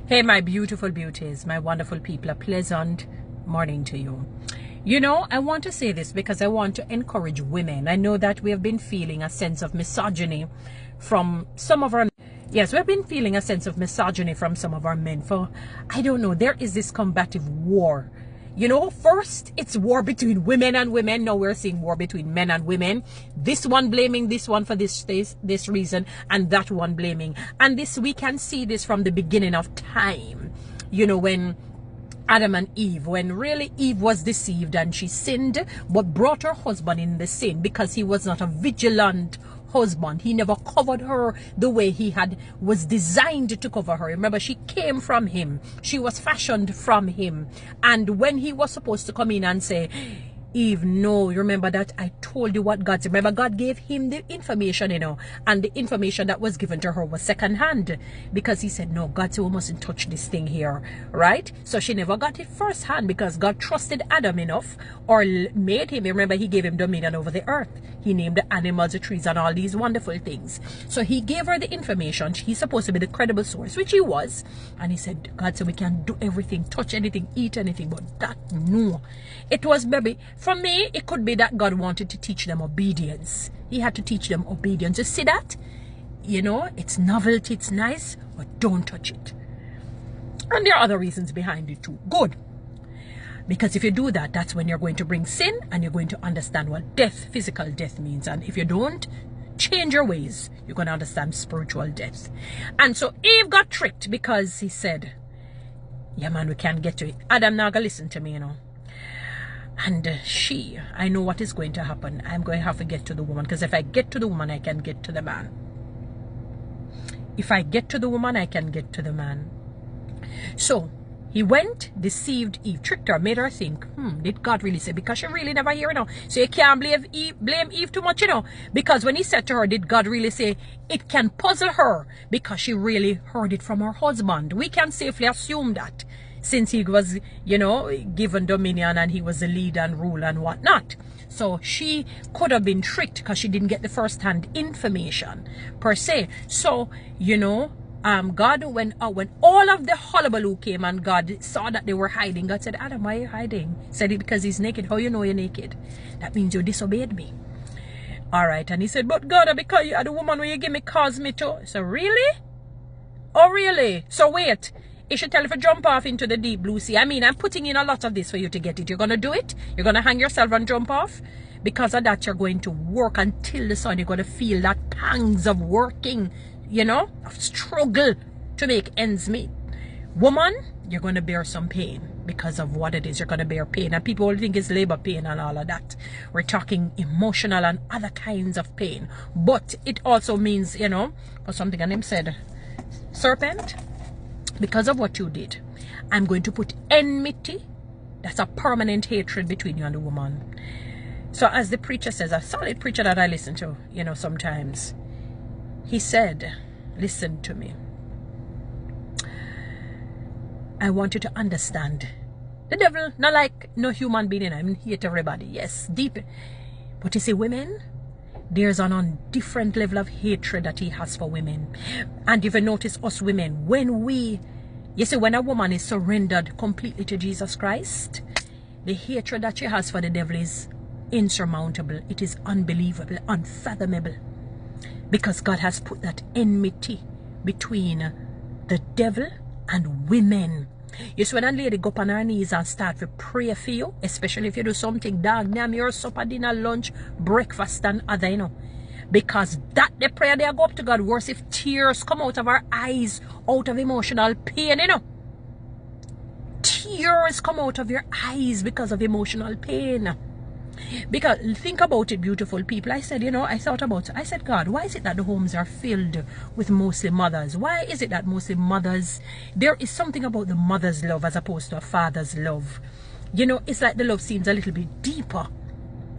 Hey, my beautiful beauties, my wonderful people, a pleasant morning to you. You know, I want to say this because I want to encourage women. I know that we have been feeling a sense of misogyny from some of our... Yes, we've been feeling a sense of misogyny from some of our men for, I don't know, there is this combative war. You know, first it's war between women and women. Now we're seeing war between men and women. This one blaming this one for this reason, and that one blaming. And this, we can see this from the beginning of time. You know, when Adam and Eve, when really Eve was deceived and she sinned, but brought her husband in the sin because he was not a vigilant husband. He never covered her the way he was designed to cover her. Remember, she came from him. She was fashioned from him. And when he was supposed to come in and say, Eve, no, you remember that I told you what God said. Remember, God gave him the information, you know, and the information that was given to her was secondhand, because he said, no, God said we mustn't touch this thing here, right? So she never got it firsthand because God trusted Adam enough, or made him. Remember, he gave him dominion over the earth. He named the animals, the trees, and all these wonderful things. So he gave her the information. He's supposed to be the credible source, which he was. And he said, God said we can do everything, touch anything, eat anything, but that, no. It was, maybe, for me, it could be that God wanted to teach them obedience. He had to teach them obedience. You see that? You know, it's novelty, it's nice, but don't touch it. And there are other reasons behind it too. Good. Because if you do that, that's when you're going to bring sin, and you're going to understand what death, physical death means. And if you don't change your ways, you're going to understand spiritual death. And so Eve got tricked because he said, yeah, man, we can't get to it. Adam not going to listen to me, you know. And I know what is going to happen. I'm going to have to get to the woman, because if I get to the woman, I can get to the man. If I get to the woman, I can get to the man. So he went, deceived Eve, tricked her, made her think, did God really say? Because she really never hear, you know. So you can't blame Eve too much, you know. Because when he said to her, did God really say? It can puzzle her because she really heard it from her husband. We can safely assume that, since he was, you know, given dominion and he was the lead and rule and whatnot. So she could have been tricked because she didn't get the first-hand information per se. So, you know, God, when all of the hullabaloo came and God saw that they were hiding, God said, Adam, why are you hiding? He said, it because he's naked. How you know you're naked? That means you disobeyed me. All right. And he said, but God, because you are the woman where you give me, cause me to. So really? Oh, really? So wait. It should tell you to jump off into the deep blue sea. I mean, I'm putting in a lot of this for you to get it. You're going to do it? You're going to hang yourself and jump off? Because of that, you're going to work until the sun. You're going to feel that pangs of working, you know, of struggle to make ends meet. Woman, you're going to bear some pain because of what it is. You're going to bear pain. And people will think it's labor pain and all of that. We're talking emotional and other kinds of pain. But it also means, you know, for something, and him said, serpent, because of what you did, I'm going to put enmity, that's a permanent hatred between you and the woman. So as the preacher says, a solid preacher that I listen to, you know, sometimes, he said, listen to me. I want you to understand. The devil, not like no human being, I mean, hate everybody, yes, deep. But you see, women, there's an different level of hatred that he has for women. And if you notice us women, you see, when a woman is surrendered completely to Jesus Christ, the hatred that she has for the devil is insurmountable. It is unbelievable, unfathomable. Because God has put that enmity between the devil and women. You see, when a lady go up on her knees and start to pray for you, especially if you do something, dog, name your supper, dinner, lunch, breakfast, and other, you know. Because that the prayer they go up to God, worse if tears come out of our eyes, out of emotional pain, you know. Tears come out of your eyes because of emotional pain. Because think about it, beautiful people. I said, you know, I said, God, why is it that the homes are filled with mostly mothers? Why is it that mostly mothers, there is something about the mother's love as opposed to a father's love? You know, it's like the love seems a little bit deeper.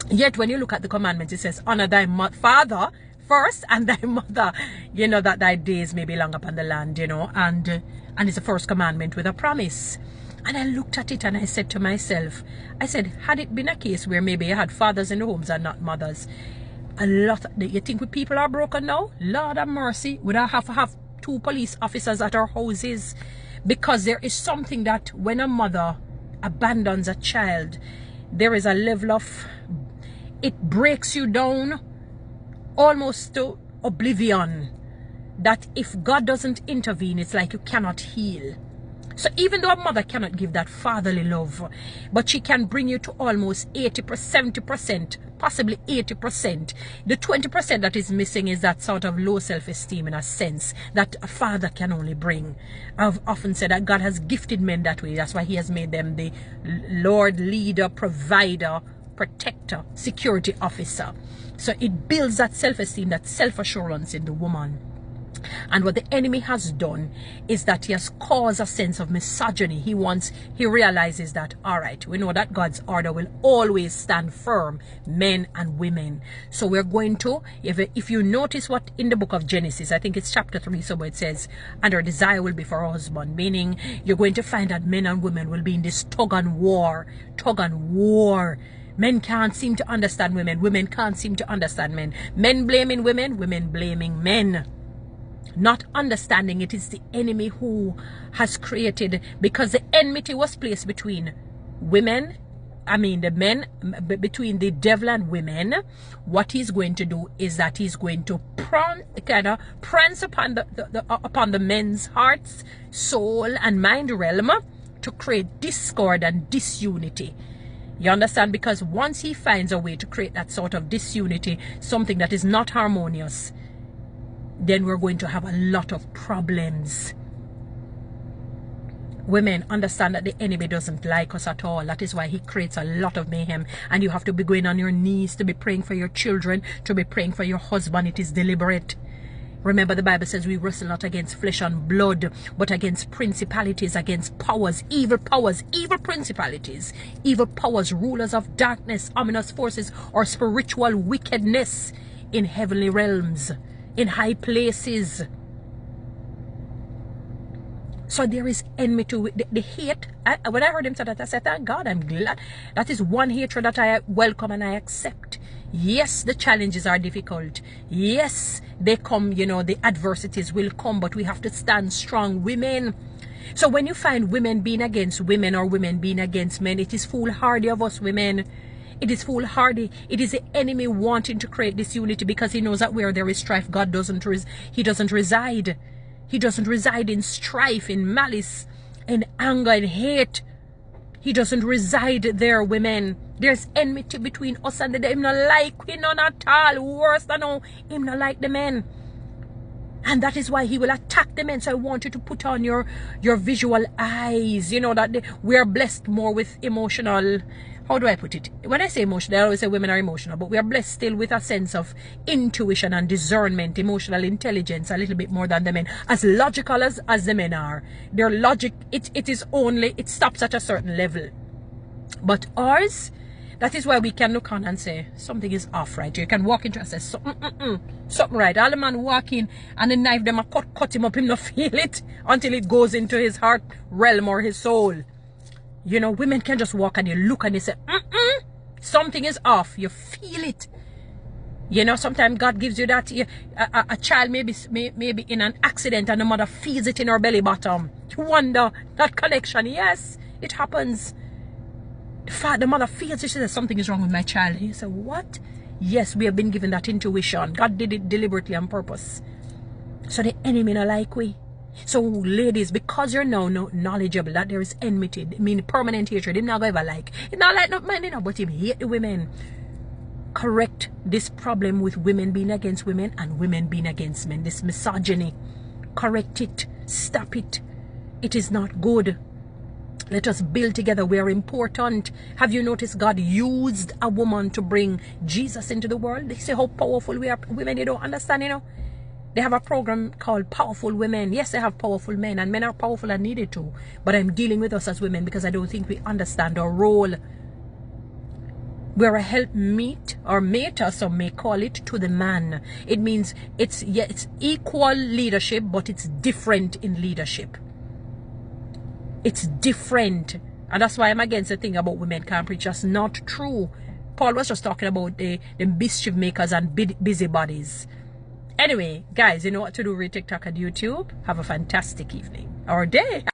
Yet when you look at the commandments, it says, honor thy father first and thy mother, you know, that thy days may be long upon the land, you know, and it's the first commandment with a promise. And I looked at it and I said to myself, I said, had it been a case where maybe you had fathers in the homes and not mothers, you think people are broken now? Lord have mercy, would I have to have 2 police officers at our houses? Because there is something that when a mother abandons a child, there is a level of, it breaks you down almost to oblivion, that if God doesn't intervene, it's like you cannot heal. So even though a mother cannot give that fatherly love, but she can bring you to almost 80%, 70%, possibly 80%. The 20% that is missing is that sort of low self-esteem, in a sense that a father can only bring. I've often said that God has gifted men that way. That's why he has made them the Lord, leader, provider, protector, security officer. So it builds that self-esteem, that self-assurance in the woman. And what the enemy has done is that he has caused a sense of misogyny. He realizes that, all right, we know that God's order will always stand firm, men and women. So we're going to, if you notice what in the book of Genesis, I think it's chapter 3, somewhere it says, and her desire will be for her husband, meaning you're going to find that men and women will be in this tug and war. Men can't seem to understand women. Women can't seem to understand men. Men blaming women, women blaming men. Not understanding it is the enemy who has created, because the enmity was placed between women, the men, between the devil and women. What he's going to do is that he's going to prance upon upon the men's hearts, soul and mind realm to create discord and disunity. You understand? Because once he finds a way to create that sort of disunity, something that is not harmonious, then we're going to have a lot of problems. Women, understand that the enemy doesn't like us at all. That is why he creates a lot of mayhem. And you have to be going on your knees to be praying for your children, to be praying for your husband. It is deliberate. Remember, the Bible says we wrestle not against flesh and blood, but against principalities, against powers, evil principalities, evil powers, rulers of darkness, ominous forces, or spiritual wickedness in heavenly realms, in high places. So there is enmity, the hate. When I heard him say that, I said, thank God, I'm glad. That is one hatred that I welcome and I accept. Yes, the challenges are difficult. Yes, they come, the adversities will come, but we have to stand strong, women. So when you find women being against women or women being against men, it is foolhardy of us women. It is foolhardy. It is the enemy wanting to create this unity, because he knows that where there is strife, God doesn't reside. He doesn't reside in strife, in malice, in anger, in hate. He doesn't reside there, women. There's enmity between us and the devil. Him not like we none at all. Worse than all, him not like the men. And that is why he will attack the men. So I want you to put on your visual eyes. That we are blessed more with emotional, how do I put it? When I say emotional, I always say women are emotional, but we are blessed still with a sense of intuition and discernment, emotional intelligence, a little bit more than the men. As logical as the men are. Their logic, it stops at a certain level. But ours, that is why we can look on and say, something is off right here. You can walk into and say, something right. All the man walk in and the knife, them cut him up, him not feel it until it goes into his heart realm or his soul. Women can just walk and you look and you say, something is off. You feel it. Sometimes God gives you that. A child may be in an accident and the mother feels it in her belly bottom. You wonder, that connection. Yes, it happens. The mother feels it. She says, something is wrong with my child. You say, what? Yes, we have been given that intuition. God did it deliberately on purpose. So the enemy not like we. So ladies, because you're now knowledgeable that there is enmity, permanent hatred, him not ever like. It's not like not man, but him hate the women. Correct this problem with women being against women and women being against men. This misogyny. Correct it. Stop it. It is not good. Let us build together. We are important. Have you noticed God used a woman to bring Jesus into the world? They say how powerful we are. Women, you don't understand, They have a program called Powerful Women. Yes, they have powerful men, and men are powerful and needed to. But I'm dealing with us as women because I don't think we understand our role. We're a helpmeet or mate, or some may call it, to the man. It means it's equal leadership, but it's different in leadership. It's different. And that's why I'm against the thing about women can't preach. That's not true. Paul was just talking about the mischief makers and busybodies. Anyway, guys, you know what to do with TikTok and YouTube. Have a fantastic evening or day.